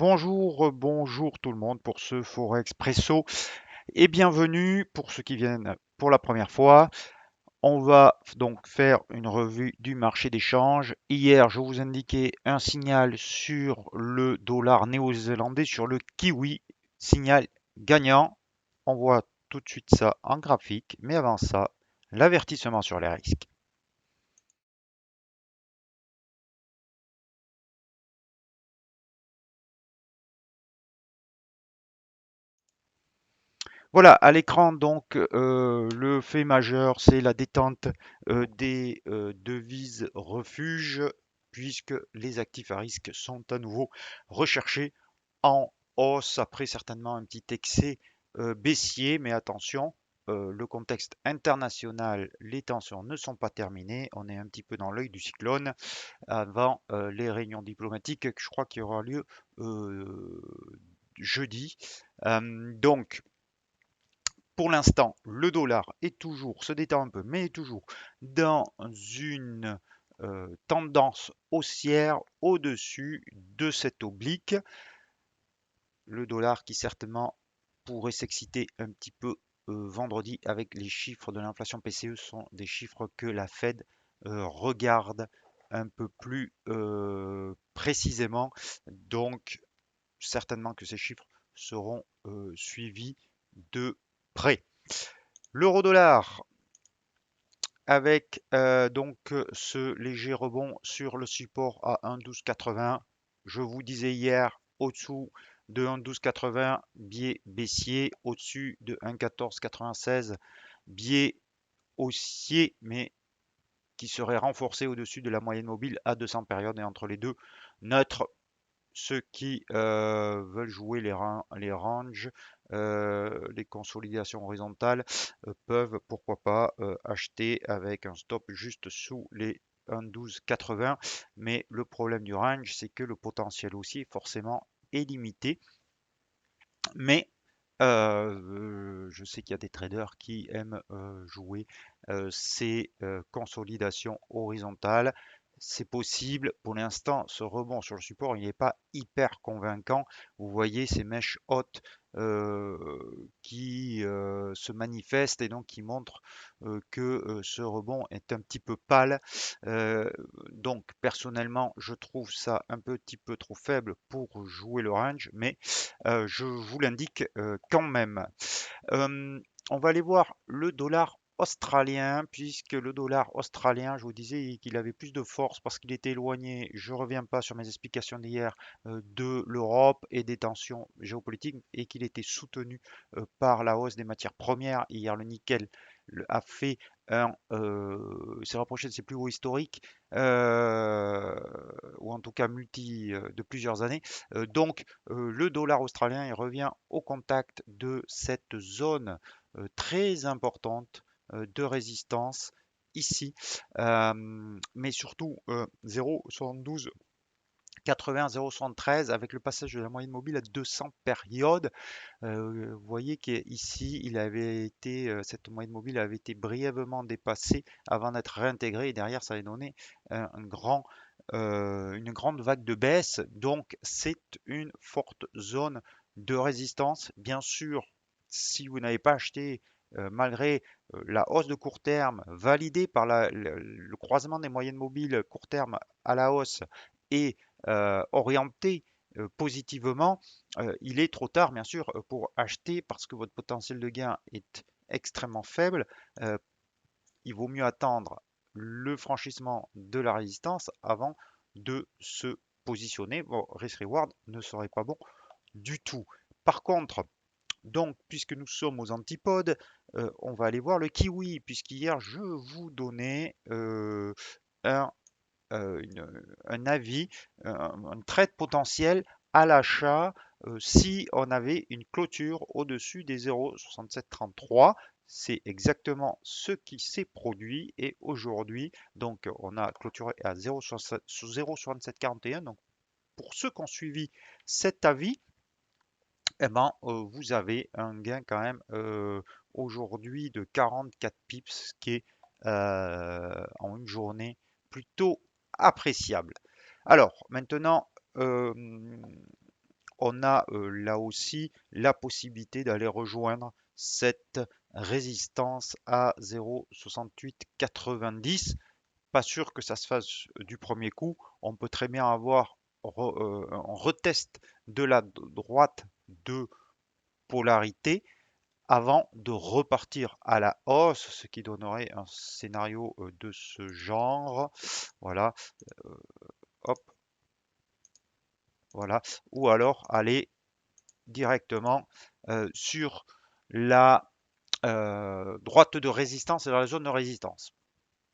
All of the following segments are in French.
Bonjour, bonjour tout le monde pour ce Forexpresso et bienvenue pour ceux qui viennent pour la première fois. On va donc faire une revue du marché des changes. Hier, je vous indiquais un signal sur le dollar néo-zélandais, sur le kiwi, signal gagnant. On voit tout de suite ça en graphique, mais avant ça, l'avertissement sur les risques. Voilà, à l'écran, donc, le fait majeur, c'est la détente des devises refuges, puisque les actifs à risque sont à nouveau recherchés en hausse, après certainement un petit excès baissier, mais attention, le contexte international, les tensions ne sont pas terminées, on est un petit peu dans l'œil du cyclone avant les réunions diplomatiques, que je crois qu'il y aura lieu euh, jeudi. Donc, pour l'instant, le dollar est toujours, se détend un peu, mais est toujours dans une tendance haussière au-dessus de cette oblique. Le dollar qui certainement pourrait s'exciter un petit peu vendredi avec les chiffres de l'inflation PCE sont des chiffres que la Fed regarde un peu plus précisément. Donc certainement que ces chiffres seront suivis de près. L'euro-dollar avec donc ce léger rebond sur le support à 1,1280. Je vous disais hier, au-dessous de 1,1280, biais baissier, au-dessus de 1,1496, biais haussier, mais qui serait renforcé au-dessus de la moyenne mobile à 200 périodes et entre les deux, neutre. Ceux qui veulent jouer les ranges, les consolidations horizontales, peuvent, pourquoi pas, acheter avec un stop juste sous les 1,1280. Mais le problème du range, c'est que le potentiel haussier, forcément, est limité. Mais je sais qu'il y a des traders qui aiment jouer ces consolidations horizontales. C'est possible. Pour l'instant, ce rebond sur le support, il n'est pas hyper convaincant. Vous voyez ces mèches hautes qui se manifestent et donc qui montrent que ce rebond est un petit peu pâle. Euh, donc, personnellement, je trouve ça un petit peu trop faible pour jouer le range, mais je vous l'indique quand même. Euh, on va aller voir le dollar australien, puisque le dollar australien, je vous disais qu'il avait plus de force parce qu'il était éloigné, je ne reviens pas sur mes explications d'hier, de l'Europe et des tensions géopolitiques, et qu'il était soutenu par la hausse des matières premières. Hier, le nickel a fait s'est rapproché de ses plus hauts historiques, ou en tout cas de plusieurs années. Le dollar australien il revient au contact de cette zone très importante de résistance ici, mais surtout 0,72 80, 0,73 avec le passage de la moyenne mobile à 200 périodes. Vous voyez qu'ici, cette moyenne mobile avait été brièvement dépassée avant d'être réintégrée et derrière, ça avait donné une grande vague de baisse. Donc, c'est une forte zone de résistance. Bien sûr, si vous n'avez pas acheté malgré la hausse de court terme validée par le croisement des moyennes mobiles court terme à la hausse et orienté positivement, il est trop tard, bien sûr, pour acheter parce que votre potentiel de gain est extrêmement faible. Euh, il vaut mieux attendre le franchissement de la résistance avant de se positionner. Bon, risk-reward ne serait pas bon du tout. Par contre, donc, puisque nous sommes aux antipodes, on va aller voir le kiwi, puisqu'hier, je vous donnais un un avis, un trade potentiel à l'achat si on avait une clôture au-dessus des 0,6733. C'est exactement ce qui s'est produit et aujourd'hui, donc on a clôturé à 0,6741. Donc pour ceux qui ont suivi cet avis, eh ben, vous avez un gain quand même aujourd'hui de 44 pips, ce qui est en une journée plutôt appréciable. Alors maintenant, on a là aussi la possibilité d'aller rejoindre cette résistance à 0,6890. Pas sûr que ça se fasse du premier coup. On peut très bien avoir un retest de la droite de polarité avant de repartir à la hausse, ce qui donnerait un scénario de ce genre. Voilà, hop, voilà. Ou alors aller directement sur la droite de résistance et dans la zone de résistance.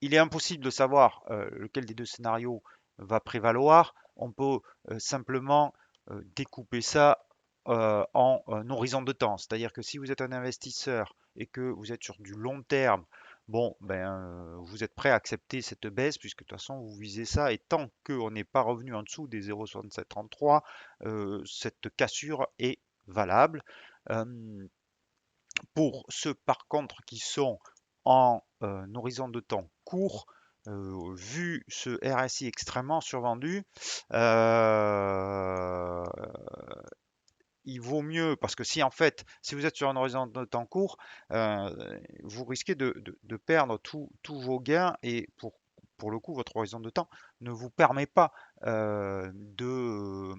Il est impossible de savoir lequel des deux scénarios va prévaloir. On peut simplement découper ça en un horizon de temps. C'est-à-dire que si vous êtes un investisseur et que vous êtes sur du long terme, bon, vous êtes prêt à accepter cette baisse puisque de toute façon vous visez ça et tant qu'on n'est pas revenu en dessous des 0,6733, cette cassure est valable. Euh, pour ceux par contre qui sont en horizon de temps court, vu ce RSI extrêmement survendu, euh, il vaut mieux, parce que si en fait, si vous êtes sur un horizon de temps court, vous risquez de perdre tous vos gains et pour le coup, votre horizon de temps ne vous permet pas de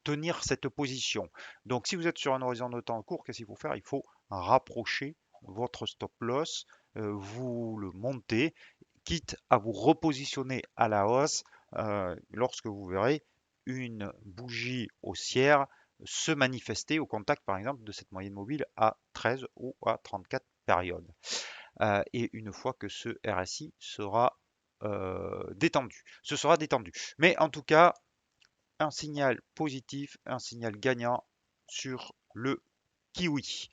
tenir cette position. Donc si vous êtes sur un horizon de temps court, qu'est-ce qu'il faut faire? Il faut rapprocher votre stop loss, vous le montez, quitte à vous repositionner à la hausse lorsque vous verrez une bougie haussière se manifester au contact, par exemple, de cette moyenne mobile à 13 ou à 34 périodes. Et une fois que ce RSI sera détendu. Ce sera détendu. Mais en tout cas, un signal positif, un signal gagnant sur le kiwi.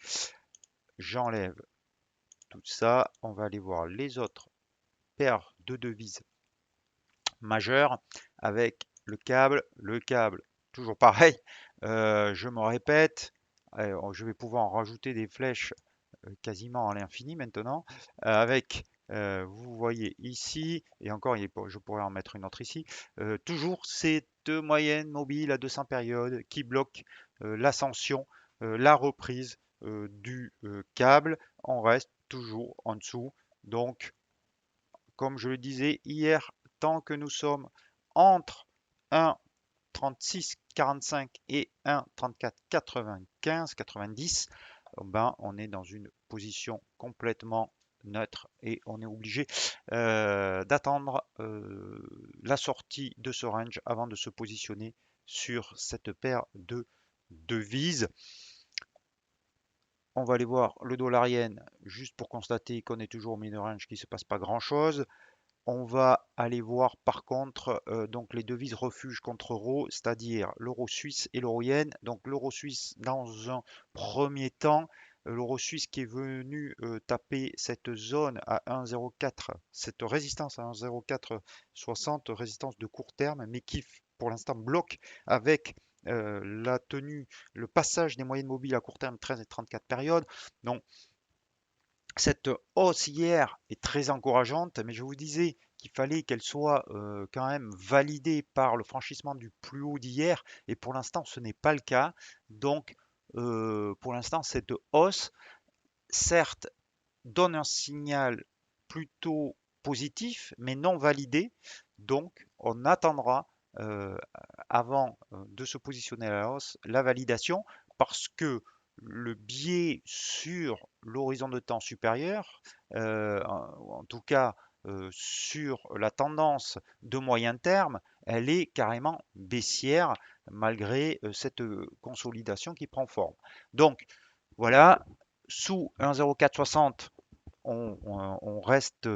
J'enlève tout ça. On va aller voir les autres paires de devises majeures avec le câble. Le câble, toujours pareil. Je me répète, je vais pouvoir en rajouter des flèches quasiment à l'infini maintenant, avec, vous voyez ici, et encore, je pourrais en mettre une autre ici, toujours ces deux moyennes mobiles à 200 périodes qui bloquent l'ascension, la reprise du câble. On reste toujours en dessous. Donc, comme je le disais hier, tant que nous sommes entre 1,3645 et 1,3495, 90, on est dans une position complètement neutre et on est obligé d'attendre la sortie de ce range avant de se positionner sur cette paire de devises. On va aller voir le dollar yen juste pour constater qu'on est toujours au milieu de range, qu'il ne se passe pas grand chose. On va aller voir par contre donc les devises refuges contre euro, c'est-à-dire l'euro suisse et l'euro yen. Donc l'euro suisse dans un premier temps, l'euro suisse qui est venu taper cette zone à 1,04, cette résistance à 1,0460, résistance de court terme, mais qui pour l'instant bloque avec la tenue, le passage des moyennes mobiles à court terme 13 et 34 périodes. Donc cette hausse hier est très encourageante, mais je vous disais qu'il fallait qu'elle soit quand même validée par le franchissement du plus haut d'hier, et pour l'instant ce n'est pas le cas. Donc pour l'instant cette hausse, certes, donne un signal plutôt positif, mais non validé. Donc on attendra euh, avant de se positionner à la hausse la validation, parce que le biais sur l'horizon de temps supérieur, en tout cas sur la tendance de moyen terme, elle est carrément baissière malgré cette consolidation qui prend forme. Donc voilà, sous 1,0460, on reste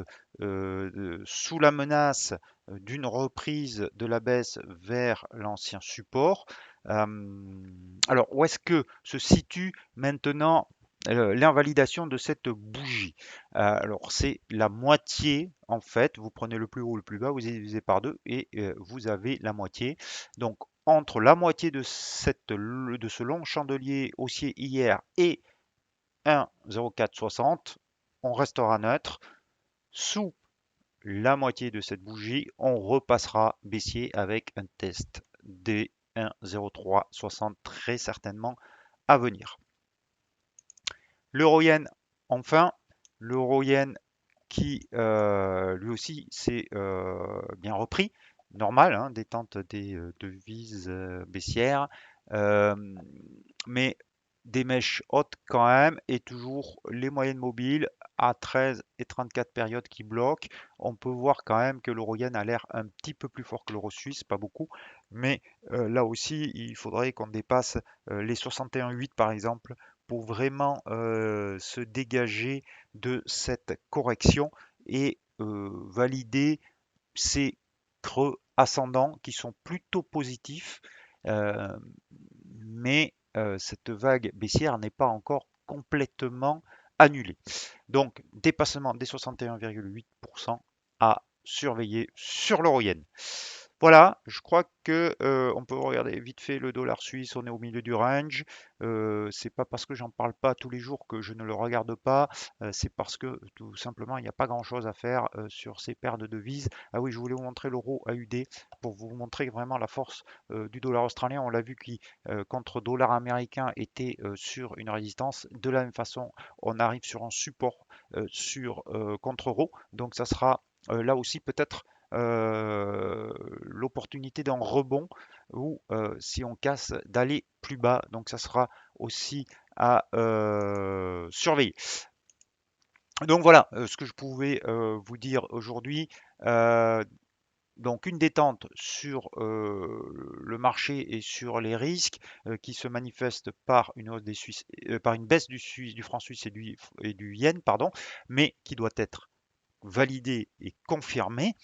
sous la menace d'une reprise de la baisse vers l'ancien support. Alors, où est-ce que se situe maintenant l'invalidation de cette bougie? Alors, c'est la moitié, en fait. Vous prenez le plus haut, le plus bas, vous divisez par deux et vous avez la moitié. Donc, entre la moitié de ce long chandelier haussier hier et 1,0460, on restera neutre. Sous la moitié de cette bougie, on repassera baissier avec un test des 1,0360 très certainement à venir. L'euro-yen, enfin, l'euro-yen qui lui aussi s'est bien repris. Normal, hein, détente des devises baissières, euh, mais des mèches hautes quand même, et toujours les moyennes mobiles à 13 et 34 périodes qui bloquent. On peut voir quand même que l'euro yen a l'air un petit peu plus fort que l'euro suisse, pas beaucoup, mais là aussi, il faudrait qu'on dépasse les 61,8 par exemple pour vraiment se dégager de cette correction et valider ces creux ascendants qui sont plutôt positifs, euh, mais cette vague baissière n'est pas encore complètement annulée. Donc, dépassement des 61,8% à surveiller sur l'euro yen. Voilà, je crois que on peut regarder vite fait le dollar suisse, on est au milieu du range. C'est pas parce que j'en parle pas tous les jours que je ne le regarde pas, c'est parce que tout simplement il n'y a pas grand-chose à faire sur ces paires de devises. Ah oui, je voulais vous montrer l'euro AUD pour vous montrer vraiment la force du dollar australien. On l'a vu qui contre dollar américain était sur une résistance. De la même façon, on arrive sur un support sur contre euro, donc ça sera là aussi peut-être l'opportunité d'un rebond ou si on casse d'aller plus bas. Donc ça sera aussi à surveiller. Donc voilà ce que je pouvais vous dire aujourd'hui. Euh, donc une détente sur le marché et sur les risques qui se manifestent par une hausse des Suisses, par une baisse du franc suisse et du yen, pardon, mais qui doit être validée et confirmée.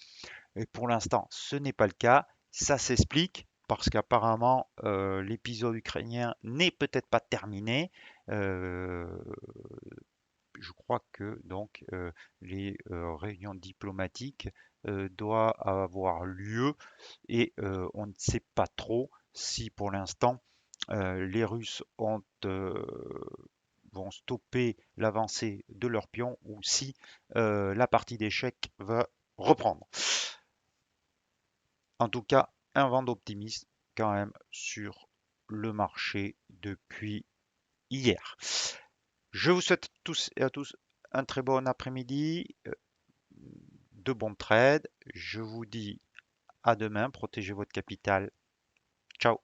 Et pour l'instant, ce n'est pas le cas. Ça s'explique parce qu'apparemment, l'épisode ukrainien n'est peut-être pas terminé. Euh, je crois que donc les réunions diplomatiques doivent avoir lieu et on ne sait pas trop si pour l'instant les Russes vont stopper l'avancée de leurs pions ou si la partie d'échecs va reprendre. En tout cas, un vent d'optimisme quand même sur le marché depuis hier. Je vous souhaite tous et à tous un très bon après-midi, de bons trades. Je vous dis à demain, protégez votre capital. Ciao.